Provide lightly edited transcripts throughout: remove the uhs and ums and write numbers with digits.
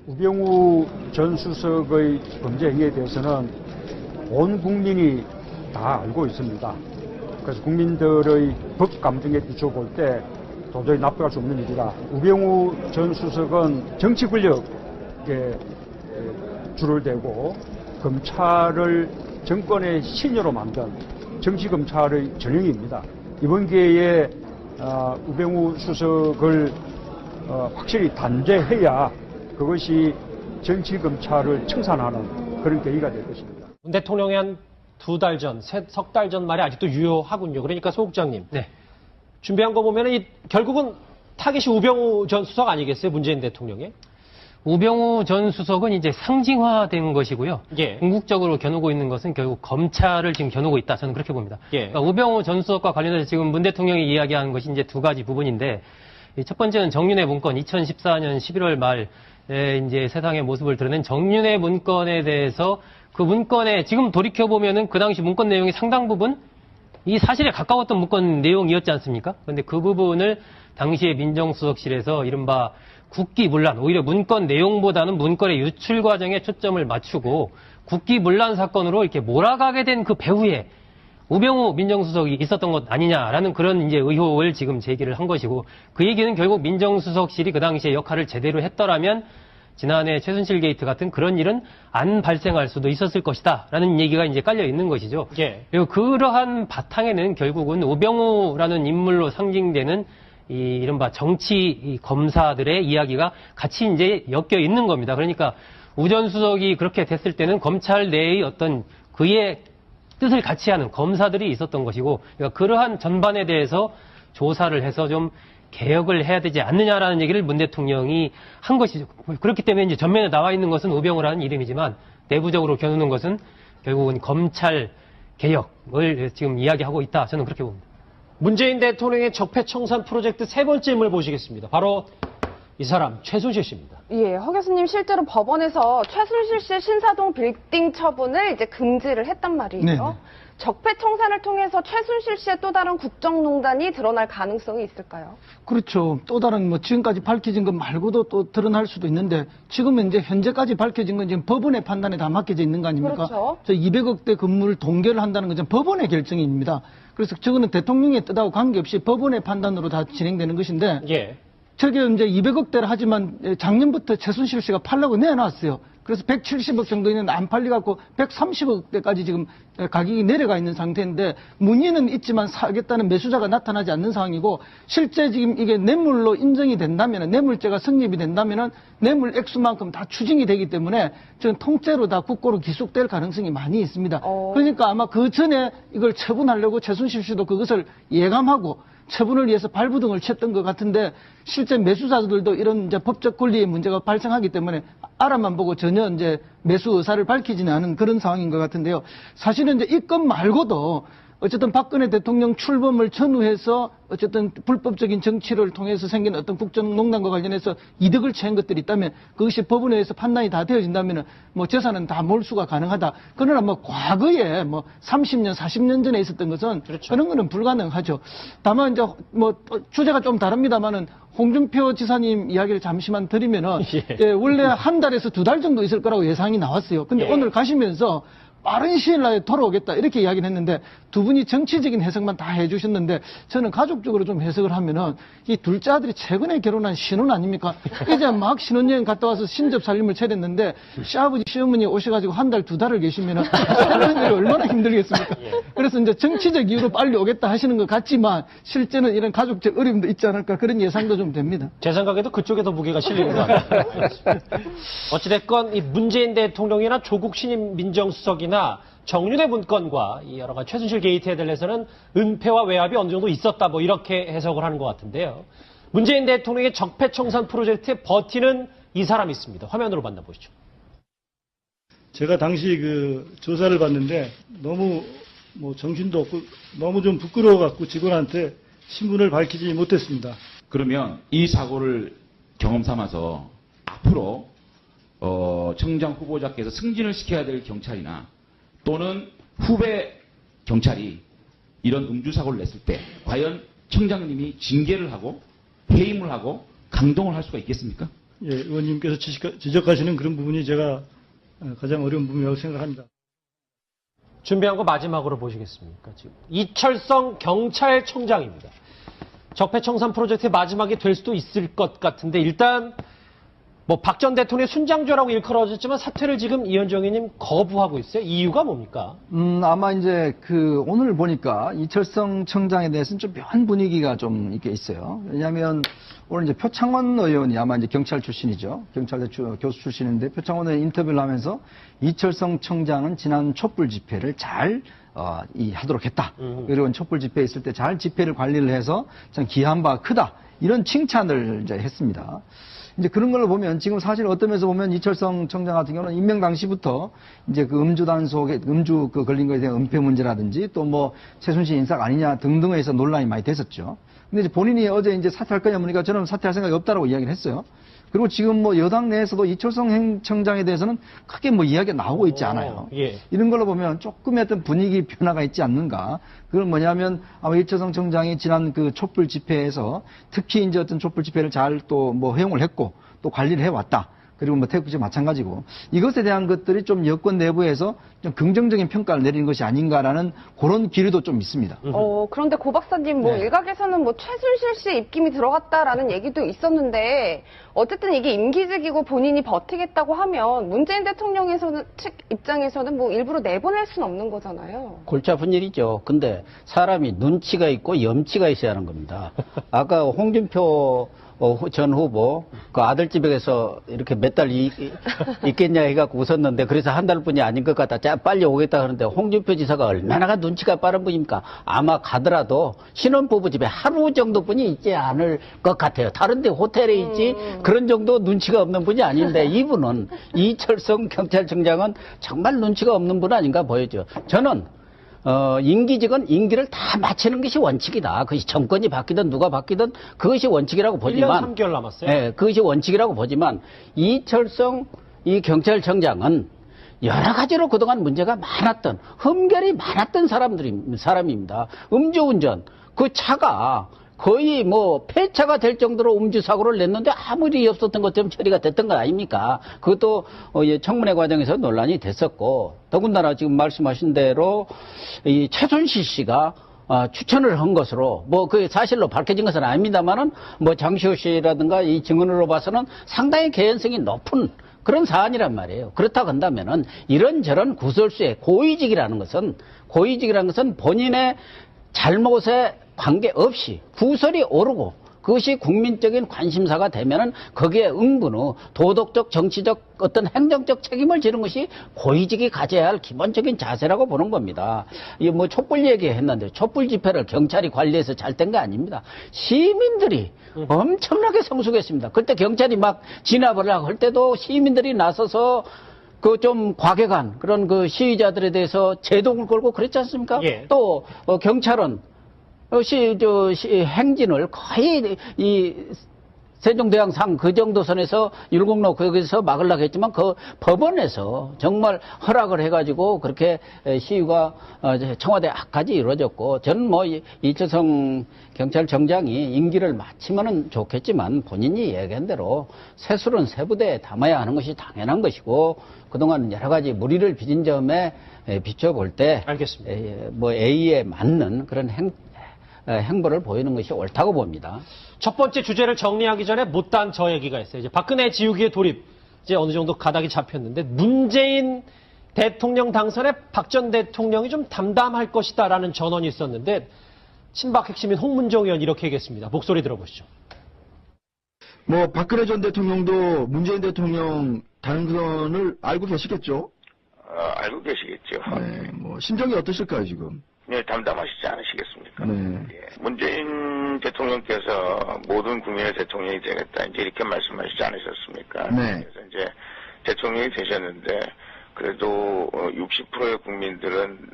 우병우 전 수석의 범죄 행위에 대해서는 온 국민이 다 알고 있습니다. 그래서 국민들의 법 감정에 비춰볼 때 도저히 납득할 수 없는 일이다. 우병우 전 수석은 정치 권력에 줄을 대고 검찰을 정권의 신여로 만든 정치검찰의 전형입니다. 이번 기회에 우병우 수석을 확실히 단죄해야 그것이 정치검찰을 청산하는 그런 계기가 될 것입니다. 문 대통령이 한 2달 전, 석 달 전 말이 아직도 유효하군요. 그러니까 소 국장님. 네. 준비한 거 보면 결국은 타겟이 우병우 전 수석 아니겠어요? 문재인 대통령의? 우병우 전 수석은 이제 상징화된 것이고요. 예. 궁극적으로 겨누고 있는 것은 결국 검찰을 지금 겨누고 있다. 저는 그렇게 봅니다. 예. 그러니까 우병우 전 수석과 관련해서 지금 문 대통령이 이야기한 것이 이제 두 가지 부분인데, 첫 번째는 정윤회 문건 2014년 11월 말에 이제 세상의 모습을 드러낸 정윤회 문건에 대해서 그 문건에 지금 돌이켜보면은 그 당시 문건 내용이 상당 부분 이 사실에 가까웠던 문건 내용이었지 않습니까? 그런데 그 부분을 당시에 민정수석실에서 이른바 국기문란, 오히려 문건 내용보다는 문건의 유출 과정에 초점을 맞추고 국기문란 사건으로 이렇게 몰아가게 된 그 배후에 우병우 민정수석이 있었던 것 아니냐라는 그런 이제 의혹을 지금 제기를 한 것이고, 그 얘기는 결국 민정수석실이 그 당시에 역할을 제대로 했더라면 지난해 최순실 게이트 같은 그런 일은 안 발생할 수도 있었을 것이다라는 얘기가 이제 깔려 있는 것이죠. 예. 그리고 그러한 바탕에는 결국은 우병우라는 인물로 상징되는 이 이른바 정치 검사들의 이야기가 같이 이제 엮여 있는 겁니다. 그러니까 우 전 수석이 그렇게 됐을 때는 검찰 내의 어떤 그의 뜻을 같이 하는 검사들이 있었던 것이고, 그러니까 그러한 전반에 대해서 조사를 해서 좀 개혁을 해야 되지 않느냐라는 얘기를 문 대통령이 한 것이죠. 그렇기 때문에 이제 전면에 나와 있는 것은 우병우라는 이름이지만 내부적으로 겨누는 것은 결국은 검찰 개혁을 지금 이야기하고 있다. 저는 그렇게 봅니다. 문재인 대통령의 적폐청산 프로젝트 세 번째 인물 보시겠습니다. 바로 이 사람 최순실 씨입니다. 예, 허 교수님 실제로 법원에서 최순실 씨의 신사동 빌딩 처분을 이제 금지를 했단 말이에요. 네네. 적폐청산을 통해서 최순실 씨의 또 다른 국정농단이 드러날 가능성이 있을까요? 그렇죠. 또 다른 지금까지 밝혀진 것 말고도 또 드러날 수도 있는데, 지금은 이제 현재까지 밝혀진 건 지금 법원의 판단에 다 맡겨져 있는 거 아닙니까? 그렇죠. 저 200억대 건물 동결을 한다는 건 법원의 결정입니다. 그래서 저거는 대통령의 뜻하고 관계없이 법원의 판단으로 다 진행되는 것인데, 예. 저게 이제 200억대를 하지만 작년부터 최순실 씨가 팔라고 내놨어요. 그래서 170억 정도 있는데 안 팔려갖고 130억대까지 지금 가격이 내려가 있는 상태인데, 문의는 있지만 사겠다는 매수자가 나타나지 않는 상황이고, 실제 지금 이게 뇌물로 인정이 된다면, 뇌물죄가 성립이 된다면 뇌물 액수만큼 다 추징이 되기 때문에 저는 통째로 다 국고로 기속될 가능성이 많이 있습니다. 그러니까 아마 그 전에 이걸 처분하려고 최순실 씨도 그것을 예감하고 처분을 위해서 발부등을 쳤던 것 같은데, 실제 매수자들도 이런 이제 법적 권리의 문제가 발생하기 때문에 알아만 보고 전혀 이제 매수 의사를 밝히지는 않은 그런 상황인 것 같은데요. 사실은 이제 이 건 말고도 어쨌든 박근혜 대통령 출범을 전후해서 어쨌든 불법적인 정치를 통해서 생긴 어떤 국정농단과 관련해서 이득을 취한 것들이 있다면, 그것이 법원에 의해서 판단이 다 되어진다면 재산은 다 몰수가 가능하다. 그러나 과거에 30년, 40년 전에 있었던 것은 그렇죠. 그런 거는 불가능하죠. 다만 이제 주제가 좀 다릅니다만은 홍준표 지사님 이야기를 잠시만 드리면은 예. 원래 한 달에서 2달 정도 있을 거라고 예상이 나왔어요. 근데 예. 오늘 가시면서 빠른 시일 내에 돌아오겠다 이렇게 이야기를 했는데, 두 분이 정치적인 해석만 다 해주셨는데, 저는 가족적으로 좀 해석을 하면은 이 둘째 아들이 최근에 결혼한 신혼 아닙니까? 이제 막 신혼여행 갔다 와서 신접 살림을 차렸는데, 시아버지 시어머니 오셔가지고 한 달, 2달을 계시면은 어른들이 얼마나 힘들겠습니까? 그래서 이제 정치적 이유로 빨리 오겠다 하시는 것 같지만 실제는 이런 가족적 어려움도 있지 않을까, 그런 예상도 좀 됩니다. 제 생각에도 그쪽에 더 무게가 실리는 것 같아요. 어찌됐건 이 문재인 대통령이나 조국 신임 민정수석이나 정윤회 문건과 이 여러 가지 최순실 게이트에 대해서는 은폐와 외압이 어느 정도 있었다, 이렇게 해석을 하는 것 같은데요. 문재인 대통령의 적폐청산 프로젝트에 버티는 이 사람이 있습니다. 화면으로 만나보시죠. 제가 당시 조사를 받는데 너무 정신도 없고 너무 좀 부끄러워갖고 직원한테 신분을 밝히지 못했습니다. 그러면 이 사고를 경험 삼아서 앞으로 청장 후보자께서 승진을 시켜야 될 경찰이나 또는 후배 경찰이 이런 음주사고를 냈을 때 과연 청장님이 징계를 하고 해임을 하고 강동을 할 수가 있겠습니까? 의원님께서 지적하시는 그런 부분이 제가 가장 어려운 부분이라고 생각합니다. 준비한 거 마지막으로 보시겠습니까? 지금 이철성 경찰청장입니다. 적폐청산 프로젝트의 마지막이 될 수도 있을 것 같은데 일단 뭐 박 전 대통령의 순장조라고 일컬어졌지만 사퇴를 지금 이현정 의원님 거부하고 있어요. 이유가 뭡니까? 아마 이제 오늘 보니까 이철성 청장에 대해서는 좀 묘한 분위기가 좀 이렇게 있어요. 왜냐하면 오늘 이제 표창원 의원이 아마 이제 경찰 출신이죠. 경찰대 교수 출신인데 표창원 의원 인터뷰를 하면서 이철성 청장은 지난 촛불 집회를 잘 하도록 했다. 그리고 촛불 집회에 있을 때 잘 집회를 관리를 해서 참 기여한 바가 크다. 이런 칭찬을 이제 했습니다. 이제 그런 걸로 보면 지금 사실 어떤 면에서 보면 이철성 청장 같은 경우는 임명 당시부터 이제 그 음주 단속에 음주 걸린 거에 대한 은폐 문제라든지 또 뭐 최순실 인사가 아니냐 등등에서 논란이 많이 됐었죠. 근데 이제 본인이 어제 이제 사퇴할 거냐 보니까 저는 사퇴할 생각이 없다라고 이야기를 했어요. 그리고 지금 뭐 여당 내에서도 이철성 청장에 대해서는 크게 뭐 이야기가 나오고 있지 않아요. 예. 이런 걸로 보면 조금의 어떤 분위기 변화가 있지 않는가. 그건 뭐냐면 아마 이철성 청장이 지난 그 촛불 집회에서 특히 이제 어떤 촛불 집회를 잘 또 뭐 허용을 했고 또 관리를 해왔다. 그리고 뭐 태극기 마찬가지고 이것에 대한 것들이 좀 여권 내부에서 좀 긍정적인 평가를 내리는 것이 아닌가라는 그런 기류도 좀 있습니다. 그런데 고 박사님, 뭐 일각에서는 뭐 최순실 씨 입김이 들어갔다라는 얘기도 있었는데 어쨌든 이게 임기직이고 본인이 버티겠다고 하면 문재인 대통령의 측 입장에서는 뭐 일부러 내보낼 수는 없는 거잖아요. 골치 아픈 일이죠. 근데 사람이 눈치가 있고 염치가 있어야 하는 겁니다. 아까 홍준표 전 후보 그 아들 집에서 이렇게 몇 달 있겠냐 해갖고 웃었는데 그래서 한 달뿐이 아닌 것 같다. 자, 빨리 오겠다 하는데 홍준표 지사가 얼마나 눈치가 빠른 분입니까? 아마 가더라도 신혼부부 집에 하루 정도뿐이 있지 않을 것 같아요. 다른데 호텔에 있지 그런 정도 눈치가 없는 분이 아닌데 이분은 이철성 경찰청장은 정말 눈치가 없는 분 아닌가 보여요. 저는 임기직은 임기를 다 마치는 것이 원칙이다. 그것이 정권이 바뀌든 누가 바뀌든 그것이 원칙이라고 보지만 1년 3개월 남았어요. 예, 그것이 원칙이라고 보지만 이철성 이 경찰청장은 여러 가지로 그동안 문제가 많았던 흠결이 많았던 사람입니다. 음주운전 그 차가 거의 뭐 폐차가 될 정도로 음주 사고를 냈는데 아무 일이 없었던 것처럼 처리가 됐던 것 아닙니까? 그것도 청문회 과정에서 논란이 됐었고 더군다나 지금 말씀하신 대로 이 최순실 씨가 추천을 한 것으로 뭐 그 사실로 밝혀진 것은 아닙니다만은 뭐 장시호 씨라든가 이 증언으로 봐서는 상당히 개연성이 높은 그런 사안이란 말이에요. 그렇다고 한다면은 이런저런 구설수의 고위직이라는 것은 본인의 잘못에 관계없이 구설이 오르고 그것이 국민적인 관심사가 되면은 거기에 응분후 도덕적, 정치적, 어떤 행정적 책임을 지는 것이 고위직이 가져야 할 기본적인 자세라고 보는 겁니다. 이 뭐 촛불 얘기했는데 촛불 집회를 경찰이 관리해서 잘 된 게 아닙니다. 시민들이 엄청나게 성숙했습니다. 그때 경찰이 막 진압을 하고 할 때도 시민들이 나서서 그 좀 과격한 그런 그 시위자들에 대해서 제동을 걸고 그랬지 않습니까? 예. 또 경찰은 행진을 거의 이 세종대왕상 그 정도 선에서 율곡로 거기서 막으려고 했지만 그 법원에서 정말 허락을 해가지고 그렇게 시위가 청와대 앞까지 이루어졌고 저는 뭐 이철성 경찰청장이 임기를 마치면은 좋겠지만 본인이 얘기한 대로 세술은 세부대에 담아야 하는 것이 당연한 것이고 그동안 여러 가지 무리를 빚은 점에 비춰볼 때 알겠습니다. 뭐 A에 맞는 그런 행보를 보이는 것이 옳다고 봅니다. 첫 번째 주제를 정리하기 전에 못다한 저 얘기가 있어요. 이제 박근혜 지우기의 돌입 이제 어느 정도 가닥이 잡혔는데 문재인 대통령 당선에 박 전 대통령이 좀 담담할 것이다라는 전언이 있었는데 친박 핵심인 홍문정 의원 이렇게 얘기했습니다. 목소리 들어보시죠. 뭐 박근혜 전 대통령도 문재인 대통령 당선을 알고 계시겠죠? 알고 계시겠죠. 네, 뭐 심정이 어떠실까요 지금? 네, 담담하시지 않으시겠습니까? 네. 예. 문재인 대통령께서 모든 국민의 대통령이 되겠다 이제 이렇게 말씀하시지 않으셨습니까? 네. 그래서 이제 대통령이 되셨는데 그래도 60%의 국민들은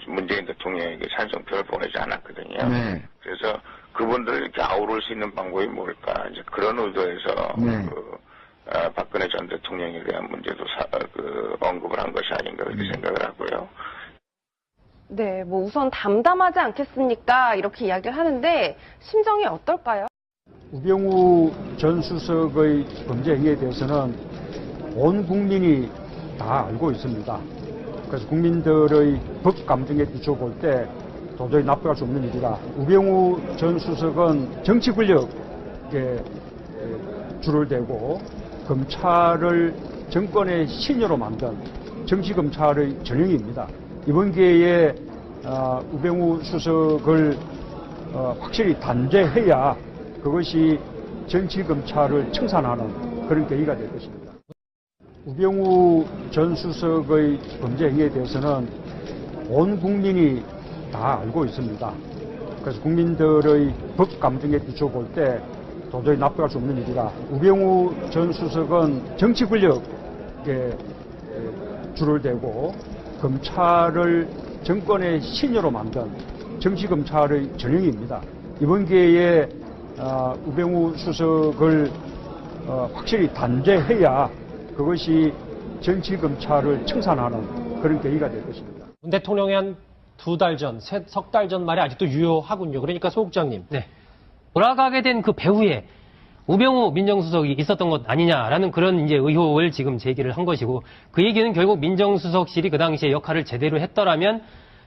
문재인 대통령에게 찬성표를 보내지 않았거든요. 네. 그래서 그분들을 이렇게 아우를 수 있는 방법이 뭘까? 이제 그런 의도에서 네. 박근혜 전 대통령에 대한 문제도 언급을 한 것이 아닌가 그렇게 생각을 하고요. 네, 뭐 우선 담담하지 않겠습니까? 이렇게 이야기를 하는데 심정이 어떨까요? 우병우 전 수석의 범죄 행위에 대해서는 온 국민이 다 알고 있습니다. 그래서 국민들의 법 감정에 비춰 볼 때 도저히 납득할 수 없는 일이다. 우병우 전 수석은 정치 권력에 줄을 대고 검찰을 정권의 신여로 만든 정치검찰의 전형입니다. 이번 기회에 우병우 수석을 확실히 단죄해야 그것이 정치검찰을 청산하는 그런 계기가 될 것입니다. 우병우 전 수석의 범죄 행위에 대해서는 온 국민이 다 알고 있습니다. 그래서 국민들의 법 감정에 비춰 볼 때 도저히 납득할 수 없는 일이다. 우병우 전 수석은 정치 권력에 줄을 대고 검찰을 정권의 신여로 만든 정치검찰의 전형입니다. 이번 기회에 우병우 수석을 확실히 단죄해야 그것이 정치검찰을 청산하는 그런 계기가 될 것입니다. 문 대통령이 한 2달 전, 석 달 전 말이 아직도 유효하군요. 그러니까 소 국장님. 네. 돌아가게 된 그 배후에 우병우 민정수석이 있었던 것 아니냐라는 그런 이제 의혹을 지금 제기를 한 것이고, 그 얘기는 결국 민정수석실이 그 당시에 역할을 제대로 했더라면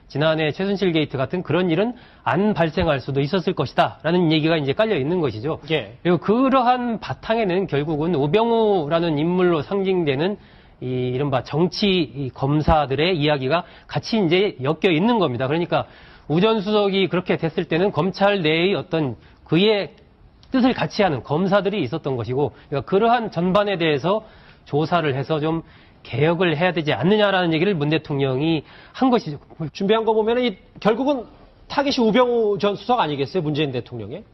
지난해 최순실 게이트 같은 그런 일은 안 발생할 수도 있었을 것이다라는 얘기가 이제 깔려 있는 것이죠. 예. 그리고 그러한 바탕에는 결국은 우병우라는 인물로 상징되는 이 이른바 정치 검사들의 이야기가 같이 이제 엮여 있는 겁니다. 그러니까 우 전 수석이 그렇게 됐을 때는 검찰 내의 어떤 그의 뜻을 같이 하는 검사들이 있었던 것이고, 그러니까 그러한 전반에 대해서 조사를 해서 좀 개혁을 해야 되지 않느냐라는 얘기를 문 대통령이 한 것이죠. 준비한 거 보면 결국은 타깃이 우병우 전 수석 아니겠어요? 문재인 대통령의?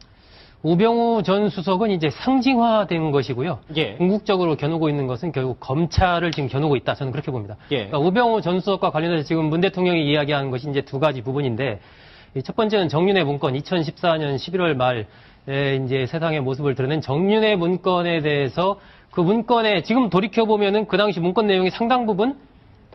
우병우 전 수석은 이제 상징화된 것이고요. 예. 궁극적으로 겨누고 있는 것은 결국 검찰을 지금 겨누고 있다. 저는 그렇게 봅니다. 예. 그러니까 우병우 전 수석과 관련해서 지금 문 대통령이 이야기하는 것이 이제 두 가지 부분인데, 첫 번째는 정윤회 문건 2014년 11월 말에 이제 세상의 모습을 드러낸 정윤회 문건에 대해서 그 문건에 지금 돌이켜보면은 그 당시 문건 내용이 상당 부분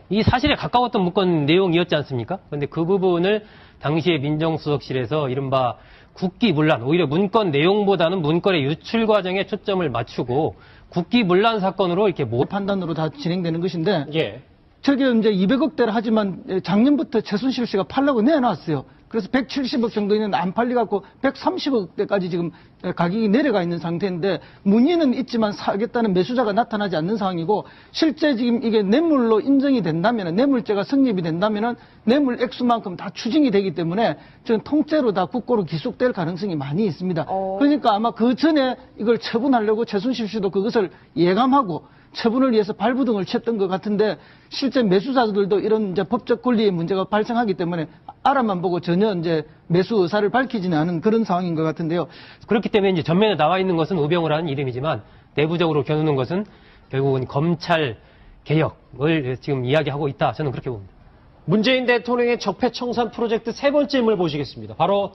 이 사실에 가까웠던 문건 내용이었지 않습니까? 그런데 그 부분을 당시에 민정수석실에서 이른바 국기문란, 오히려 문건 내용보다는 문건의 유출 과정에 초점을 맞추고 국기문란 사건으로 이렇게 판단으로 다 진행되는 것인데, 예. 저게 이제 200억대를 하지만 작년부터 최순실 씨가 팔라고 내놨어요. 그래서 170억 정도 있는데 안 팔려갖고 130억대까지 지금 가격이 내려가 있는 상태인데, 문의는 있지만 사겠다는 매수자가 나타나지 않는 상황이고, 실제 지금 이게 뇌물로 인정이 된다면, 뇌물죄가 성립이 된다면 뇌물 액수만큼 다 추징이 되기 때문에 저는 통째로 다 국고로 기속될 가능성이 많이 있습니다. 그러니까 아마 그 전에 이걸 처분하려고 최순실 씨도 그것을 예감하고 처분을 위해서 발부등을 쳤던 것 같은데, 실제 매수자들도 이런 이제 법적 권리의 문제가 발생하기 때문에 알아만 보고 전혀 이제 매수 의사를 밝히지는 않은 그런 상황인 것 같은데요. 그렇기 때문에 이제 전면에 나와 있는 것은 우병우라는 이름이지만 내부적으로 겨누는 것은 결국은 검찰 개혁을 지금 이야기하고 있다. 저는 그렇게 봅니다. 문재인 대통령의 적폐청산 프로젝트 세 번째 인물 보시겠습니다. 바로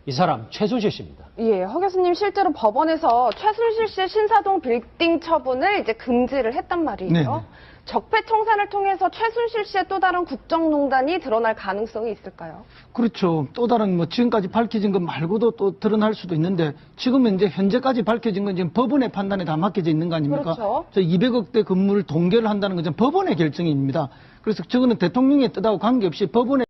이 사람 최순실 씨입니다. 예, 허 교수님 실제로 법원에서 최순실 씨의 신사동 빌딩 처분을 이제 금지를 했단 말이에요. 네네. 적폐청산을 통해서 최순실 씨의 또 다른 국정농단이 드러날 가능성이 있을까요? 그렇죠. 또 다른 뭐 지금까지 밝혀진 것 말고도 또 드러날 수도 있는데, 지금은 이제 현재까지 밝혀진 건 지금 법원의 판단에 다 맡겨져 있는 거 아닙니까? 그렇죠. 저 200억대 건물을 동결을 한다는 건 법원의 결정입니다. 그래서 저거는 대통령의 뜻하고 관계없이 법원의